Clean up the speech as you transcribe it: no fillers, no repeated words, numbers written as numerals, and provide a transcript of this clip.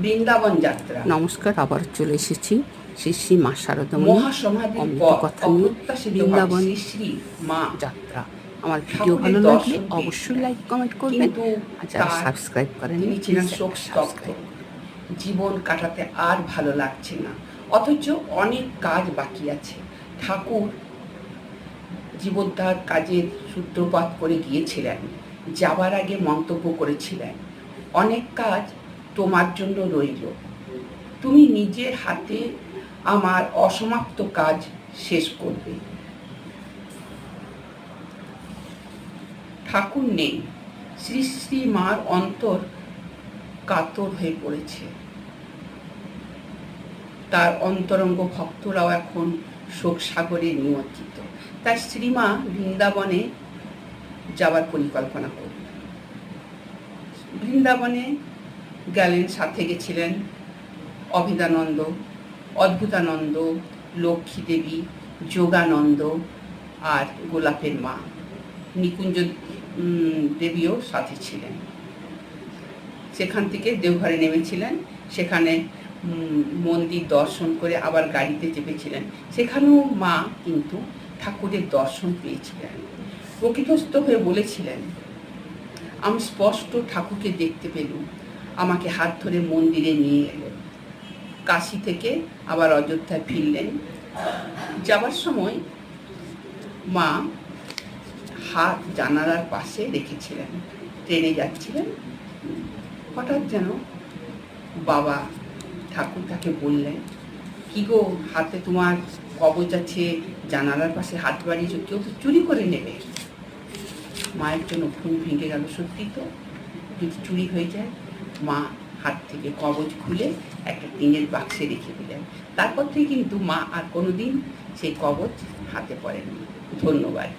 বৃন্দাবন যাত্রা। নমস্কার, আবার চলে এসেছি শ্রী শ্রী মা শারদামণি মহাসমাধির অমৃত পর কথা নিয়ে। বৃন্দাবন শ্রী শ্রী মা যাত্রা। আমার ভিডিও ঠাকুরের ভালো লাগলে দর্শন অবশ্যই পেয়েছিলেন, লাইক কমেন্ট করবেন। কিন্তু আর যারা তার সাবস্ক্রাইব করেন তিনি ছিলেন শোকস্তব্ধ। জীবন কাটাতে আর ভালো লাগছে না, অথচ অনেক কাজ বাকি আছে। ঠাকুর জীবদ্ধার কাজের সূত্রপাত করে গিয়েছিলেন। যাবার আগে মন্তব্য করেছিলেন, অনেক কাজ তোমার জন্য রইল, তুমি নিজের হাতে আমার অসমাপ্ত কাজ শেষ করবে। ঠাকুর নেই, শ্রী শ্রী মার অন্তর কাতর হয়ে পড়েছে। তার অন্তরঙ্গ ভক্তরাও এখন শোক সাগরে নিমজ্জিত। তাই শ্রীমা বৃন্দাবনে যাবার পরিকল্পনা করলেন। বৃন্দাবনে গেলেন, সাথে গেছিলেন অভিদানন্দ, অদ্ভুতানন্দ, লক্ষ্মী দেবী, যোগানন্দ আর গোলাপের মা নিকুঞ্জ দেবীও সাথে ছিলেন। সেখান থেকে দেওঘরে নেমেছিলেন, সেখানে মন্দির দর্শন করে আবার গাড়িতে চেপেছিলেন। সেখানেও মা কিন্তু ঠাকুরের দর্শন পেয়েছিলেন। প্রকৃতস্থ হয়ে বলেছিলেন, আমি স্পষ্ট ঠাকুরকে দেখতে পেলুম। আমাকে হাত ধরে মন্দিরে নিয়ে এলেন। কাশী থেকে আবার অযোধ্যায় ফিরলেন। যাবার সময় মা হাত জানালার পাশে রেখেছিলেন। ট্রেনে যাচ্ছিলেন, হঠাৎ যেন বাবা ঠাকুর তাকে বললেন, কি গো, হাতে তোমার কবচ আছে, জানালার পাশে হাত বাড়িয়েছ, কেউ তো চুরি করে নেবে। মায়ের জন্য ঘুম ভেঙে গেল। সত্যি তো, যদি চুরি হয়ে যায়। মা হাত থেকে কবচ খুলে একটা টিনের বাক্সে রেখে দিলেন। তারপর থেকে কিন্তু মা আর কোনোদিন সেই কবচ হাতে পড়েনি। ধন্যবাদ।